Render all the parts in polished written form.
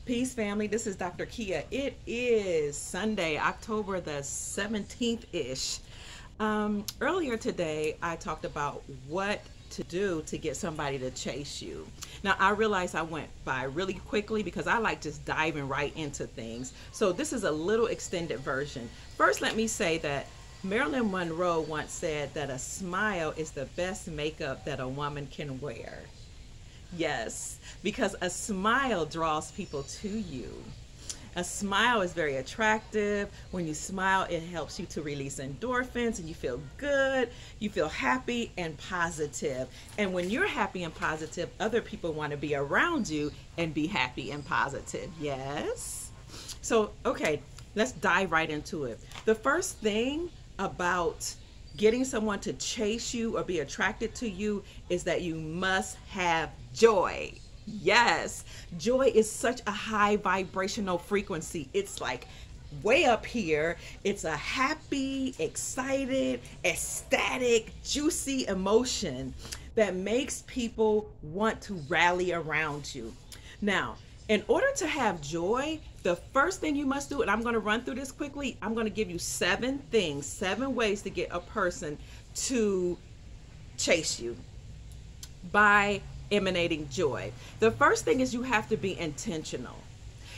Peace, family. This is Dr. Kia. It is Sunday, October the 17th-ish. Earlier today, I talked about what to do to get somebody to chase you. Now, I realize I went by really quickly because I like just diving right into things. So this is a little extended version. First, let me say that Marilyn Monroe once said that a smile is the best makeup that a woman can wear. Yes, because a smile draws people to you. A smile is very attractive. When you smile, it helps you to release endorphins and you feel good, you feel happy and positive. And when you're happy and positive, other people want to be around you and be happy and positive. Yes? So, okay, let's dive right into it. The first thing about getting someone to chase you or be attracted to you is that you must have joy. Yes, joy is such a high vibrational frequency. It's like way up here. It's a happy, excited, ecstatic, juicy emotion that makes people want to rally around you. Now, in order to have joy, the first thing you must do, and I'm going to run through this quickly, I'm going to give you 7 things, 7 ways to get a person to chase you by emanating joy. The first thing is you have to be intentional.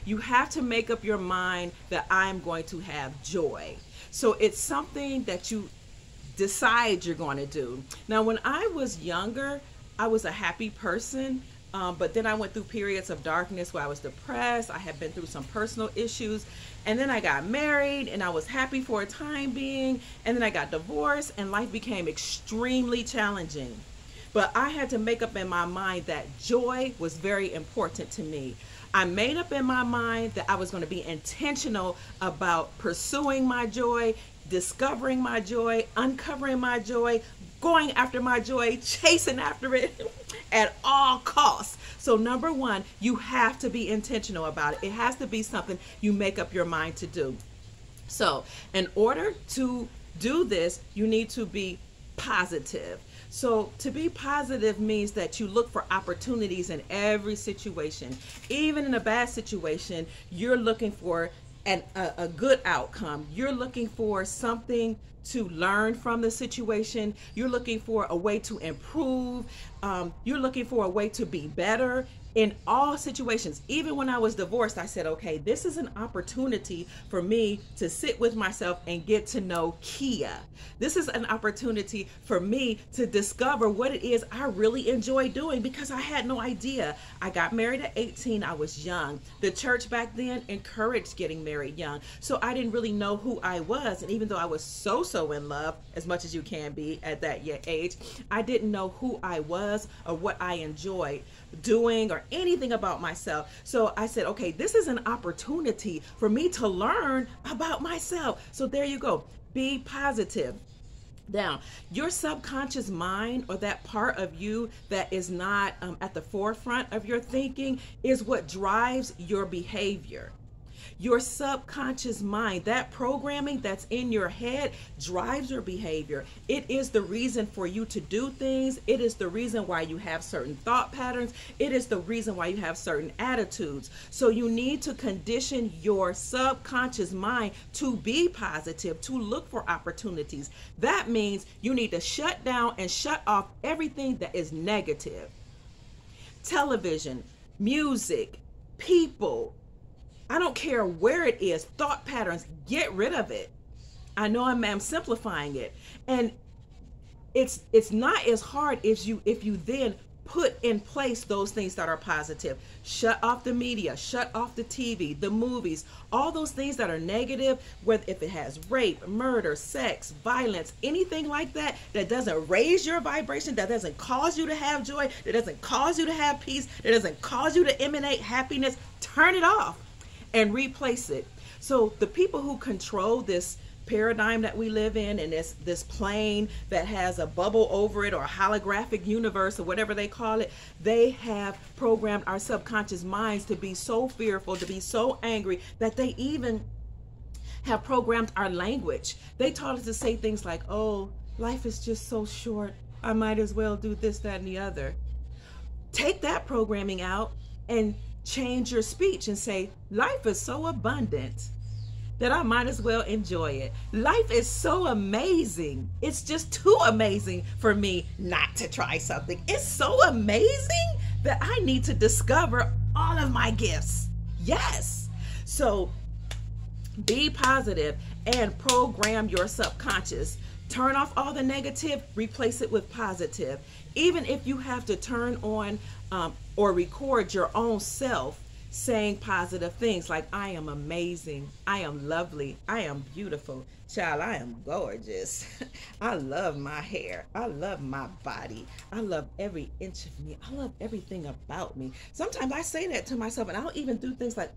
You have to make up your mind that I'm going to have joy. So it's something that you decide you're going to do. Now, when I was younger, I was a happy person. But then I went through periods of darkness where I was depressed. I had been through some personal issues. And then I got married and I was happy for a time being. And then I got divorced and life became extremely challenging. But I had to make up in my mind that joy was very important to me. I made up in my mind that I was going to be intentional about pursuing my joy, discovering my joy, uncovering my joy, going after my joy, chasing after it at all costs. So number 1, you have to be intentional about it. It has to be something you make up your mind to do. So in order to do this, you need to be positive. So to be positive means that you look for opportunities in every situation. Even in a bad situation, you're looking for a good outcome. You're looking for something to learn from the situation. You're looking for a way to improve. You're looking for a way to be better in all situations. Even when I was divorced, I said, okay, this is an opportunity for me to sit with myself and get to know Kia. This is an opportunity for me to discover what it is I really enjoy doing because I had no idea. I got married at 18. I was young. The church back then encouraged getting married young. So I didn't really know who I was. And even though I was so in love, as much as you can be at that age, I didn't know who I was or what I enjoyed doing or anything about myself. So I said, okay, this is an opportunity for me to learn about myself. So there you go. Be positive. Now, your subconscious mind, or that part of you that is not at the forefront of your thinking, is what drives your behavior. Your subconscious mind, that programming that's in your head, drives your behavior. It is the reason for you to do things. It is the reason why you have certain thought patterns. It is the reason why you have certain attitudes. So you need to condition your subconscious mind to be positive, to look for opportunities. That means you need to shut down and shut off everything that is negative. Television, music, people, I don't care where it is, thought patterns, get rid of it. I know I'm simplifying it. And it's not as hard if you then put in place those things that are positive. Shut off the media, shut off the TV, the movies, all those things that are negative, whether if it has rape, murder, sex, violence, anything like that, that doesn't raise your vibration, that doesn't cause you to have joy, that doesn't cause you to have peace, that doesn't cause you to emanate happiness, turn it off and replace it. So the people who control this paradigm that we live in, and this plane that has a bubble over it, or a holographic universe, or whatever they call it, they have programmed our subconscious minds to be so fearful, to be so angry, that they even have programmed our language. They taught us to say things like, oh, life is just so short, I might as well do this, that, and the other. Take that programming out and change your speech and say, life is so abundant that I might as well enjoy it. Life is so amazing. It's just too amazing for me not to try something. It's so amazing that I need to discover all of my gifts. Yes. So be positive and program your subconscious. Turn off all the negative, replace it with positive. Even if you have to turn on or record your own self saying positive things like, I am amazing, I am lovely, I am beautiful, child, I am gorgeous, I love my hair, I love my body, I love every inch of me, I love everything about me. Sometimes I say that to myself, and I'll even do things like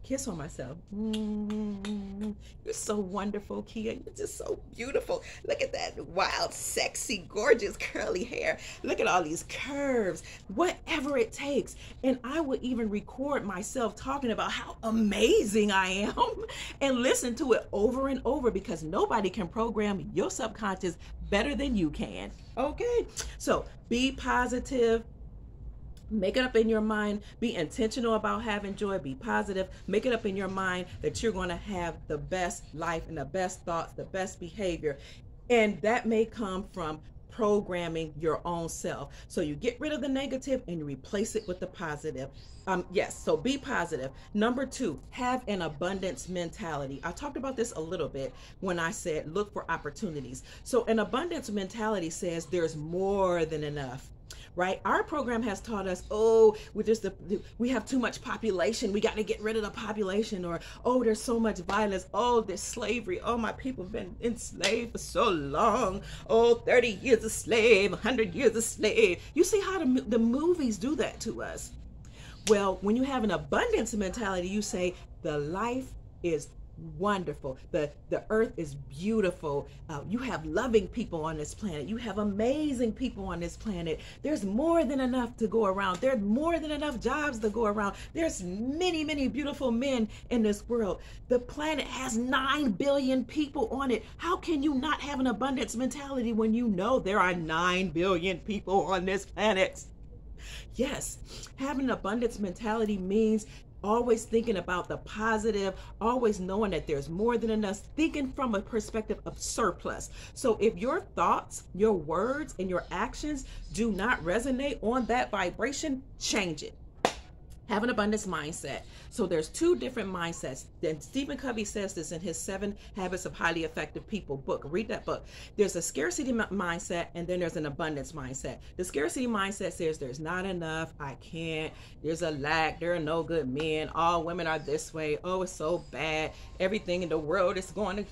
kiss on myself. You're so wonderful, Kia. You're just so beautiful. Look at that wild, sexy, gorgeous, curly hair. Look at all these curves. Whatever it takes. And I would even record myself talking about how amazing I am and listen to it over and over, because nobody can program your subconscious better than you can. Okay? So be positive. Make it up in your mind. Be intentional about having joy. Be positive. Make it up in your mind that you're going to have the best life and the best thoughts, the best behavior. And that may come from programming your own self. So you get rid of the negative and you replace it with the positive. Yes, so be positive. Number 2, have an abundance mentality. I talked about this a little bit when I said look for opportunities. So an abundance mentality says there's more than enough. Right? Our program has taught us, oh, we have too much population. We got to get rid of the population. Or, oh, there's so much violence. Oh, there's slavery. Oh, my people have been enslaved for so long. Oh, 30 years a slave, 100 years a slave. You see how the movies do that to us. Well, when you have an abundance mentality, you say the life is wonderful. The earth is beautiful. You have loving people on this planet. You have amazing people on this planet. There's more than enough to go around. There's more than enough jobs to go around. There's many, many beautiful men in this world. The planet has 9 billion people on it. How can you not have an abundance mentality when you know there are 9 billion people on this planet? Yes, having an abundance mentality means always thinking about the positive, always knowing that there's more than enough, thinking from a perspective of surplus. So if your thoughts, your words, and your actions do not resonate on that vibration, change it. Have an abundance mindset. So there's 2 different mindsets. Then Stephen Covey says this in his 7 Habits of Highly Effective People book. Read that book. There's a scarcity mindset, and then there's an abundance mindset. The scarcity mindset says there's not enough, I can't, there's a lack, there are no good men, all women are this way, oh, it's so bad, everything in the world is going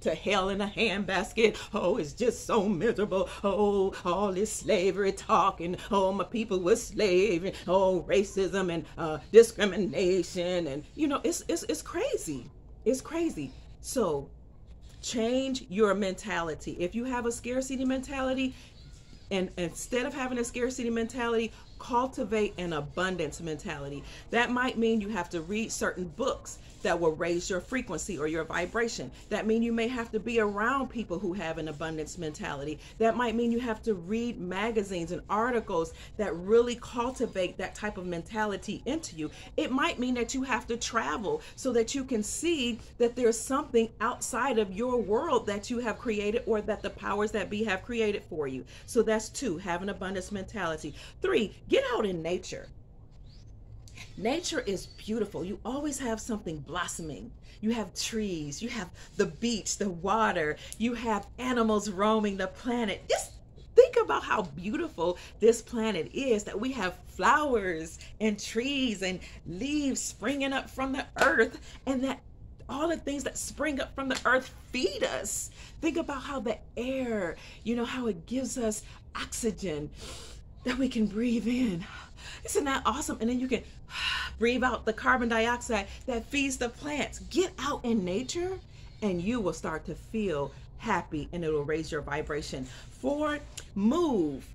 to hell in a handbasket, oh, it's just so miserable, oh, all this slavery talking, oh, my people were slaves, oh, racism and discrimination, and you know, it's crazy. It's crazy. So change your mentality. If you have a scarcity mentality, and instead of having a scarcity mentality, cultivate an abundance mentality. That might mean you have to read certain books that will raise your frequency or your vibration. That means you may have to be around people who have an abundance mentality. That might mean you have to read magazines and articles that really cultivate that type of mentality into you. It might mean that you have to travel so that you can see that there's something outside of your world that you have created, or that the powers that be have created for you. So that's 2, have an abundance mentality. 3, get out in nature. Nature is beautiful. You always have something blossoming. You have trees, you have the beach, the water, you have animals roaming the planet. Just think about how beautiful this planet is, that we have flowers and trees and leaves springing up from the earth, and that all the things that spring up from the earth feed us. Think about how the air, you know, how it gives us oxygen that we can breathe in. Isn't that awesome? And then you can breathe out the carbon dioxide that feeds the plants. Get out in nature and you will start to feel happy, and it'll raise your vibration. 4, move,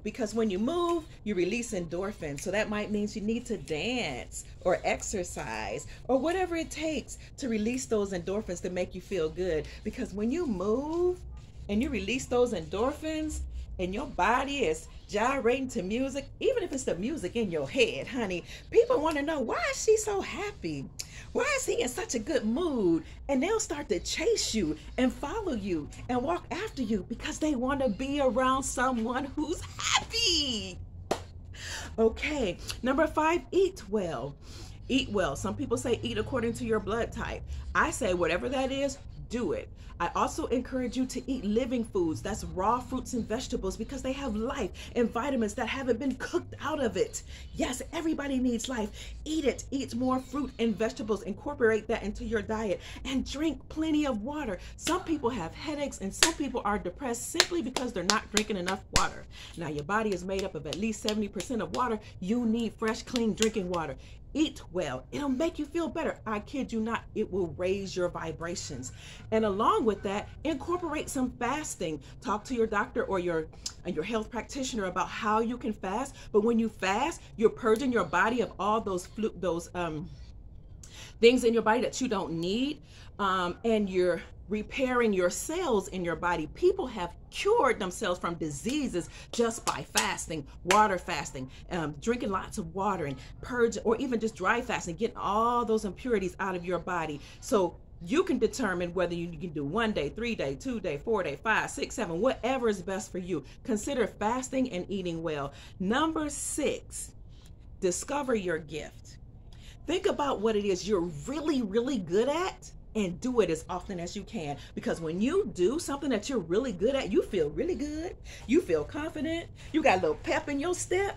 because when you move, you release endorphins. So that might mean you need to dance or exercise or whatever it takes to release those endorphins to make you feel good. Because when you move and you release those endorphins, and your body is gyrating to music, even if it's the music in your head, honey, people want to know, why is she so happy? Why is he in such a good mood? And they'll start to chase you and follow you and walk after you because they want to be around someone who's happy. Okay, number 5, eat well. Eat well. Some people say eat according to your blood type. I say whatever that is, do it. I also encourage you to eat living foods. That's raw fruits and vegetables, because they have life and vitamins that haven't been cooked out of it. Yes, everybody needs life. Eat it. Eat more fruit and vegetables. Incorporate that into your diet, and drink plenty of water. Some people have headaches and some people are depressed simply because they're not drinking enough water. Now, your body is made up of at least 70% of water. You need fresh, clean drinking water. Eat well. It'll make you feel better. I kid you not, it will raise your vibrations. And along with that, incorporate some fasting. Talk to your doctor or your health practitioner about how you can fast. But when you fast, you're purging your body of all those things in your body that you don't need, and you're repairing your cells in your body. People have cured themselves from diseases just by fasting, water fasting, drinking lots of water, and purge, or even just dry fasting, getting all those impurities out of your body. So you can determine whether you can do 1 day, 3 day, 2 day, 4 day, 5, 6, 7, whatever is best for you. Consider fasting and eating well. Number 6, discover your gift. Think about what it is you're really, really good at, and do it as often as you can. Because when you do something that you're really good at, you feel really good. You feel confident. You got a little pep in your step.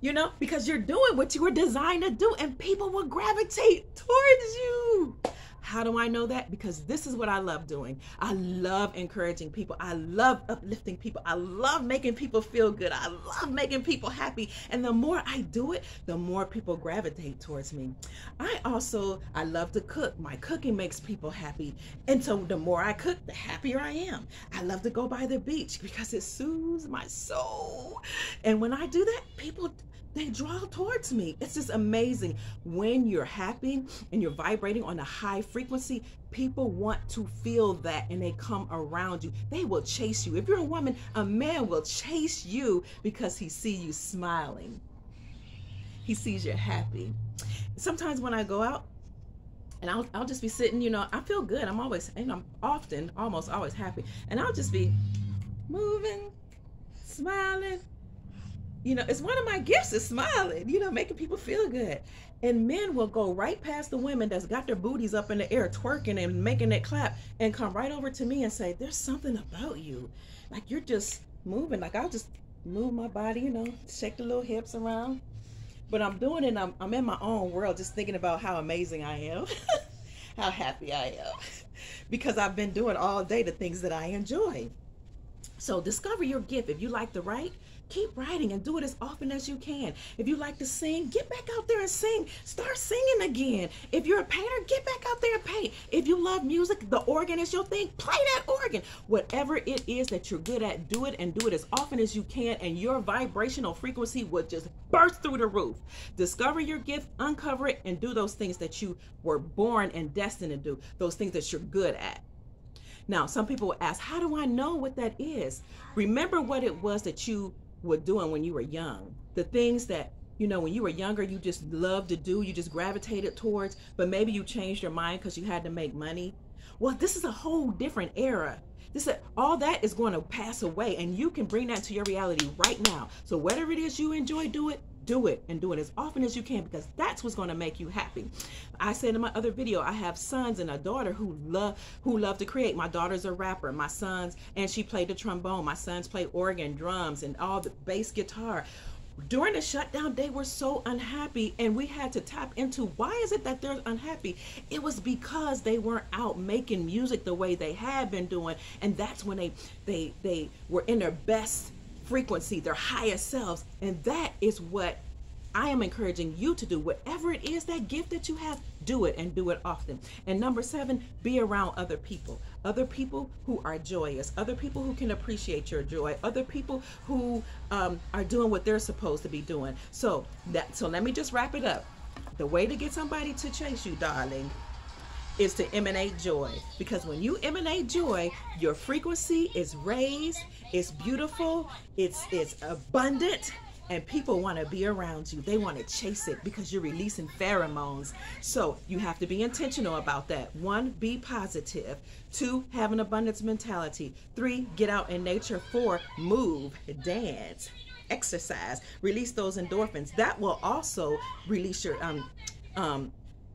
You know, because you're doing what you were designed to do, and people will gravitate towards you. How do I know that? Because this is what I love doing. I love encouraging people. I love uplifting people. I love making people feel good. I love making people happy. And the more I do it, the more people gravitate towards me. I love to cook. My cooking makes people happy. And so the more I cook, the happier I am. I love to go by the beach because it soothes my soul. And when I do that, people, they draw towards me. It's just amazing. When you're happy and you're vibrating on a high frequency, people want to feel that, and they come around you. They will chase you. If you're a woman, a man will chase you because he sees you smiling. He sees you're happy. Sometimes when I go out, and I'll just be sitting, you know, I feel good. I'm always, and I'm often, almost always happy. And I'll just be moving, smiling. You know, it's one of my gifts is smiling, you know, making people feel good. And men will go right past the women that's got their booties up in the air, twerking and making it clap, and come right over to me and say, there's something about you. Like, you're just moving. Like, I'll just move my body, you know, shake the little hips around. But I'm doing it, and I'm in my own world, just thinking about how amazing I am, how happy I am, because I've been doing all day the things that I enjoy. So discover your gift. If you like to write, keep writing and do it as often as you can. If you like to sing, get back out there and sing. Start singing again. If you're a painter, get back out there and paint. If you love music, the organ is your thing, play that organ. Whatever it is that you're good at, do it, and do it as often as you can, and your vibrational frequency will just burst through the roof. Discover your gift, uncover it, and do those things that you were born and destined to do, those things that you're good at. Now, some people will ask, how do I know what that is? Remember what it was that you were doing when you were young. The things that, you know, when you were younger, you just loved to do, you just gravitated towards, but maybe you changed your mind because you had to make money. Well, this is a whole different era. All that is going to pass away, and you can bring that to your reality right now. So whatever it is you enjoy, do it, and do it as often as you can, because that's what's going to make you happy. I said in my other video, I have sons and a daughter who love to create. My daughter's a rapper. My sons, and she played the trombone. My sons play organ, drums, and all the bass guitar. During the shutdown, they were so unhappy, and we had to tap into why is it that they're unhappy. It was because they weren't out making music the way they had been doing, and that's when they were in their best frequency, their highest selves. And that is what I am encouraging you to do. Whatever it is, that gift that you have, do it, and do it often. And number 7, be around other people who are joyous, other people who can appreciate your joy, other people who are doing what they're supposed to be doing. So let me just wrap it up. The way to get somebody to chase you, darling, is to emanate joy. Because when you emanate joy, your frequency is raised, it's beautiful, it's abundant, and people want to be around you. They want to chase it because you're releasing pheromones. So you have to be intentional about that. 1, be positive. 2, have an abundance mentality. 3, get out in nature. 4, move, dance, exercise, release those endorphins. That will also release your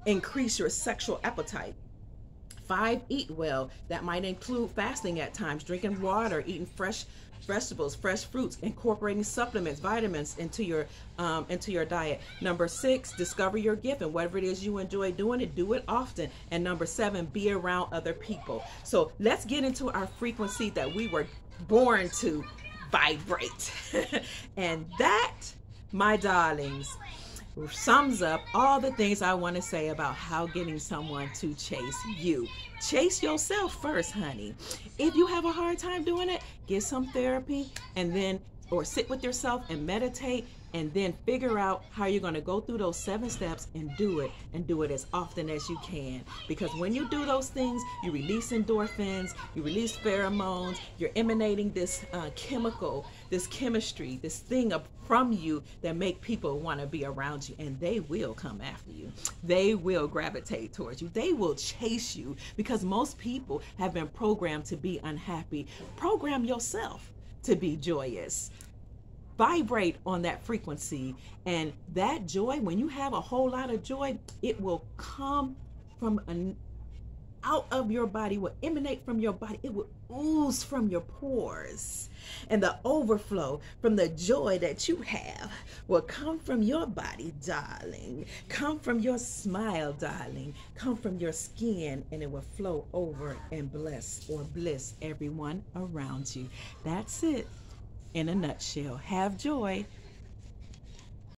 increase your sexual appetite. 5, eat well. That might include fasting at times, drinking water, eating fresh vegetables, fresh fruits, incorporating supplements, vitamins into your diet. Number 6, discover your gift, and whatever it is you enjoy doing it, do it often. And number 7, be around other people. So let's get into our frequency that we were born to vibrate. And that, my darlings, sums up all the things I want to say about how getting someone to chase you. Chase yourself first, honey. If you have a hard time doing it, get some therapy, and then, or sit with yourself and meditate, and then figure out how you're going to go through those 7 steps and do it as often as you can. Because when you do those things, you release endorphins, you release pheromones, you're emanating this chemical, this chemistry, this thing up from you that make people want to be around you, and they will come after you. They will gravitate towards you. They will chase you, because most people have been programmed to be unhappy. Program yourself to be joyous. Vibrate on that frequency, and that joy, when you have a whole lot of joy, it will come from out of your body, will emanate from your body. It will ooze from your pores, and the overflow from the joy that you have will come from your body, darling. Come from your smile, darling. Come from your skin, and it will flow over and bless or bliss everyone around you. That's it. In a nutshell, have joy,